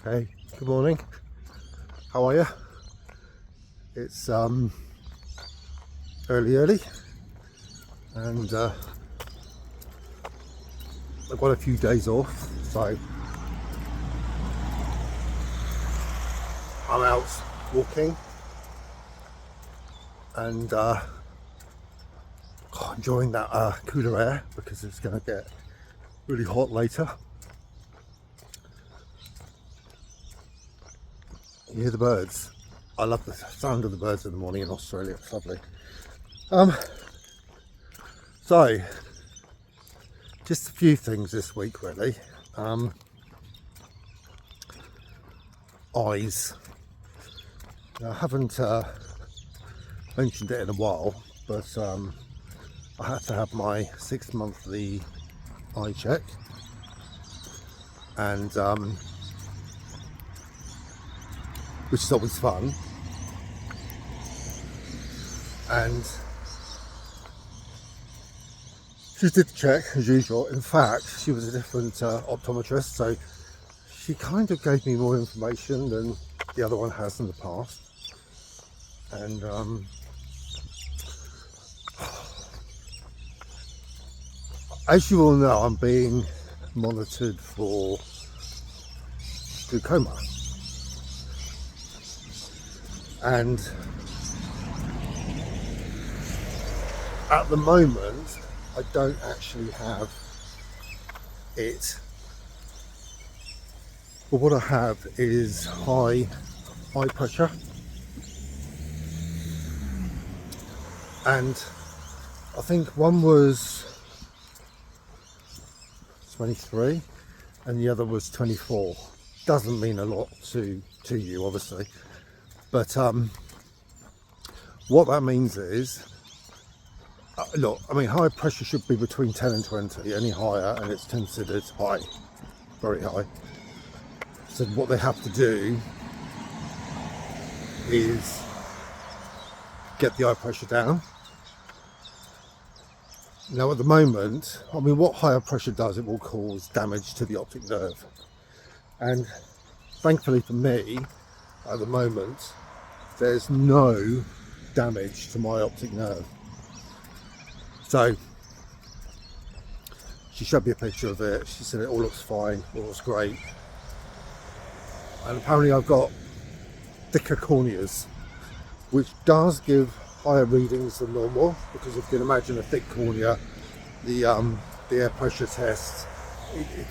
Hey, good morning. How are you? It's early, and I've got a few days off, so I'm out walking and enjoying that cooler air because it's going to get really hot later. You hear the birds. I love the sound of the birds in the morning in Australia. It's lovely. So just a few things this week really. Eyes. Now, I haven't mentioned it in a while, but I had to have my 6-monthly eye check, and which is always fun. And she did the check as usual. In fact, she was a different optometrist, so she kind of gave me more information than the other one has in the past. And as you all know, I'm being monitored for glaucoma, and at the moment I don't actually have it, but what I have is high pressure, and I think one was 23 and the other was 24. Doesn't mean a lot to you obviously, but what that means is look, I mean, high pressure should be between 10 and 20. Any higher and it's considered high, very high. So what they have to do is get the eye pressure down. Now at the moment, I mean, what higher pressure does, it will cause damage to the optic nerve, and thankfully for me at the moment there's no damage to my optic nerve. So she showed me a picture of it. She said it all looks fine, all looks great, and apparently I've got thicker corneas, which does give higher readings than normal, because if you can imagine a thick cornea, the air pressure test, it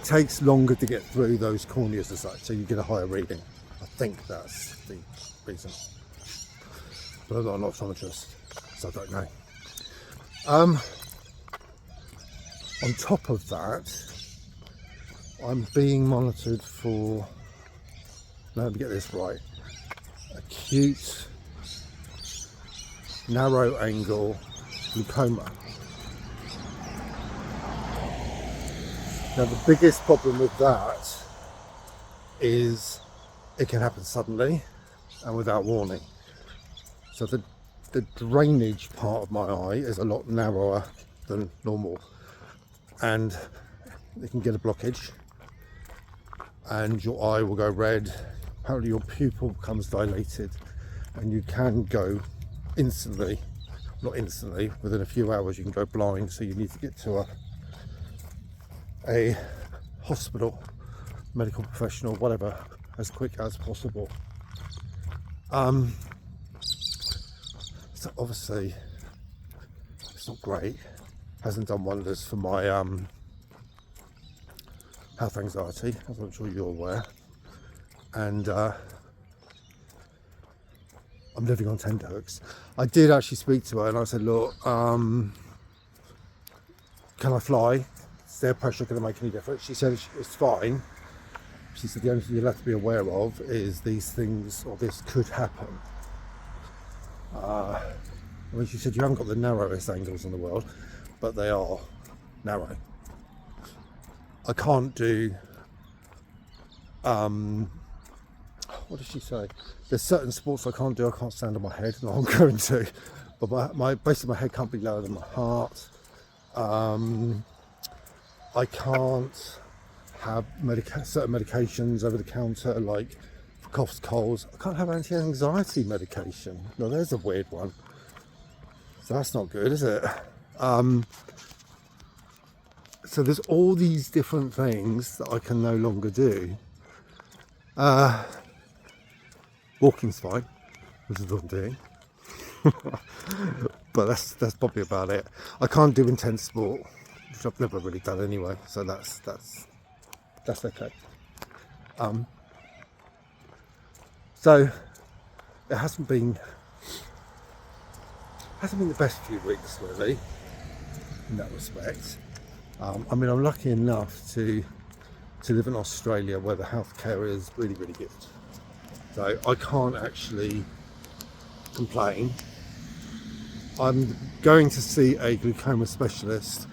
takes longer to get through those corneas as such, so you get a higher reading. I think that's the reason, but I'm not an optometrist, so I don't know. On top of that, I'm being monitored for, now let me get this right, acute narrow angle glaucoma. Now the biggest problem with that is it can happen suddenly and without warning. So the drainage part of my eye is a lot narrower than normal, and it can get a blockage and your eye will go red. Apparently your pupil becomes dilated and you can go instantly, not instantly, within a few hours you can go blind, so you need to get to a hospital, medical professional, whatever, as quick as possible. So obviously it's not great, hasn't done wonders for my health anxiety, as I'm sure you're aware, and I'm living on tenterhooks. I did actually speak to her and I said, look, can I fly? Is their pressure going to make any difference? She said it's fine. She said the only thing you'll have to be aware of is these things, or this could happen. I mean, she said you haven't got the narrowest angles in the world, but they are narrow. I can't do, what did she say? There's certain sports I can't do. I can't stand on my head, and I'm going to. But basically my head can't be lower than my heart. I can't have certain medications over the counter, like for coughs, colds. I can't have anti-anxiety medication. No, there's a weird one. So that's not good, is it? So there's all these different things that I can no longer do. Walking's fine, which is what I'm doing. But that's probably about it. I can't do intense sport, which I've never really done anyway, so that's okay. So it hasn't been the best few weeks really in that respect. I mean, I'm lucky enough to live in Australia where the healthcare is really, really good. So I can't actually complain. I'm going to see a glaucoma specialist.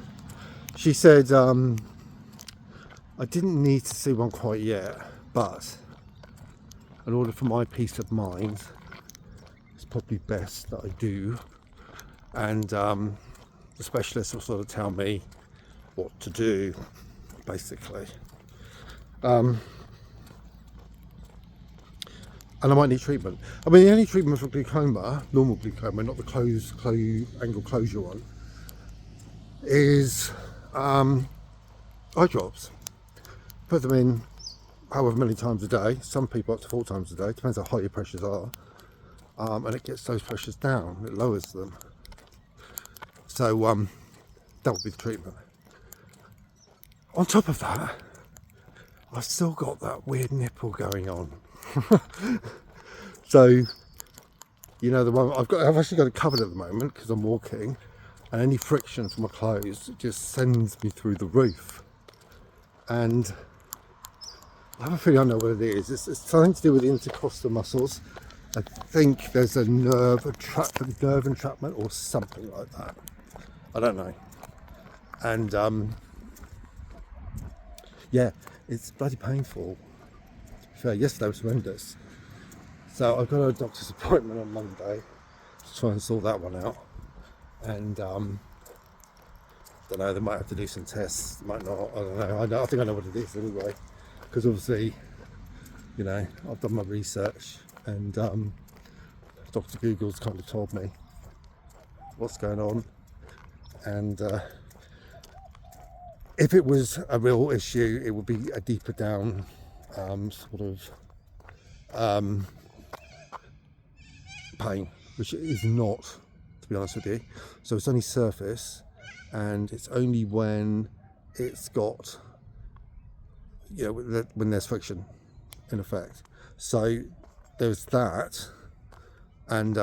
She said I didn't need to see one quite yet, but in order for my peace of mind, it's probably best that I do. And the specialist will sort of tell me what to do, basically. And I might need treatment. I mean, the only treatment for glaucoma, normal glaucoma, not the angle closure one, is eye drops. Put them in however many times a day. Some people up to 4 times a day. Depends how high your pressures are. And it gets those pressures down. It lowers them. So that would be the treatment. On top of that, I've still got that weird nipple going on. So, you know, the one I've actually got it covered at the moment because I'm walking, and any friction from my clothes just sends me through the roof. And I have a feeling I know what it is. It's something to do with the intercostal muscles. I think there's a nerve entrapment or something like that. I don't know. And yeah, it's bloody painful. To be fair, yesterday was horrendous. So I've got a doctor's appointment on Monday to try and sort that one out. And don't know, they might have to do some tests, might not, I don't know. I think I know what it is anyway. Because obviously, you know, I've done my research and Dr. Google's kind of told me what's going on. And if it was a real issue, it would be a deeper down sort of pain, which it is not, to be honest with you. So it's only surface, and it's only when it's got, you know, when there's friction in effect. So there's that, and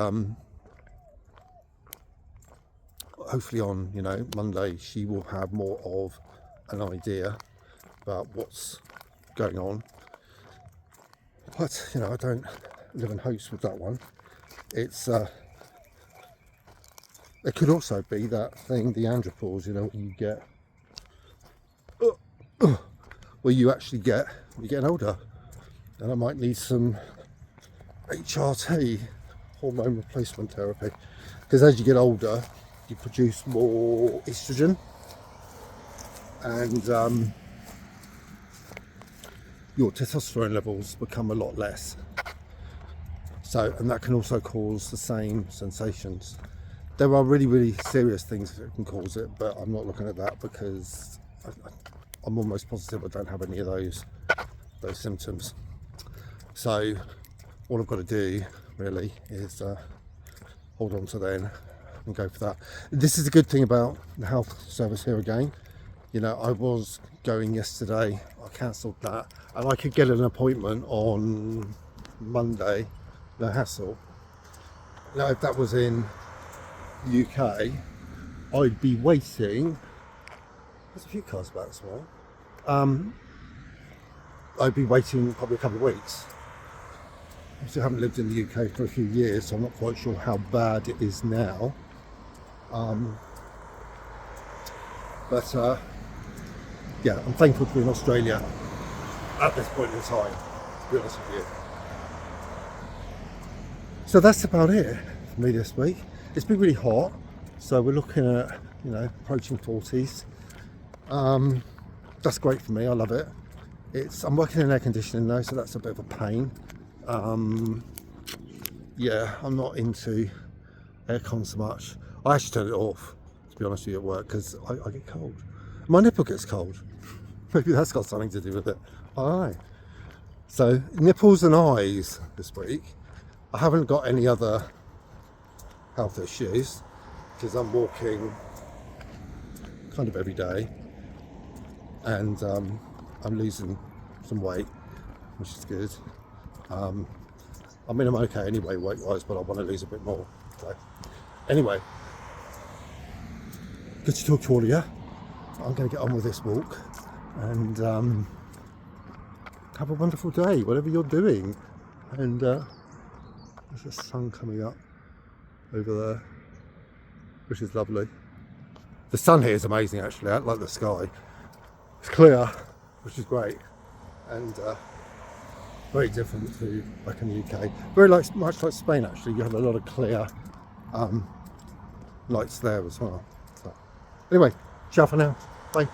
hopefully on, you know, Monday she will have more of an idea about what's going on. But you know, I don't live in hopes with that one. It's it could also be that thing, the andropause, you know, you get where you actually get when you're getting older, and I might need some HRT, hormone replacement therapy, because as you get older you produce more estrogen, and your testosterone levels become a lot less. So, and that can also cause the same sensations. There are really, really serious things that can cause it, but I'm not looking at that because I'm almost positive I don't have any of those symptoms. So all I've got to do really is hold on to then and go for that. This is a good thing about the health service here again. You know, I was going yesterday, I cancelled that, and I could get an appointment on Monday, no hassle. Now, if that was in the UK, I'd be waiting. There's a few cars about as well. I'd be waiting probably a couple of weeks. I still haven't lived in the UK for a few years, so I'm not quite sure how bad it is now. But yeah, I'm thankful to be in Australia at this point in time, to be honest with you. So that's about it for me this week. It's been really hot, so we're looking at, you know, approaching 40s. That's great for me, I love it. I'm working in air conditioning though, so that's a bit of a pain. Yeah, I'm not into aircon so much. I actually turn it off, to be honest with you, at work, because I get cold. My nipple gets cold. Maybe that's got something to do with it. Alright. So, nipples and eyes this week. I haven't got any other health issues, because I'm walking kind of every day. And I'm losing some weight, which is good. I mean, I'm okay anyway weight-wise, but I want to lose a bit more. So, anyway, good to talk to all of you. I'm going to get on with this walk and have a wonderful day, whatever you're doing. And there's the sun coming up over there, which is lovely. The sun here is amazing, actually. I like the sky. It's clear, which is great, and very different to back in the UK. Very much like Spain, actually. You have a lot of clear lights there as well. So, anyway, ciao for now. Bye.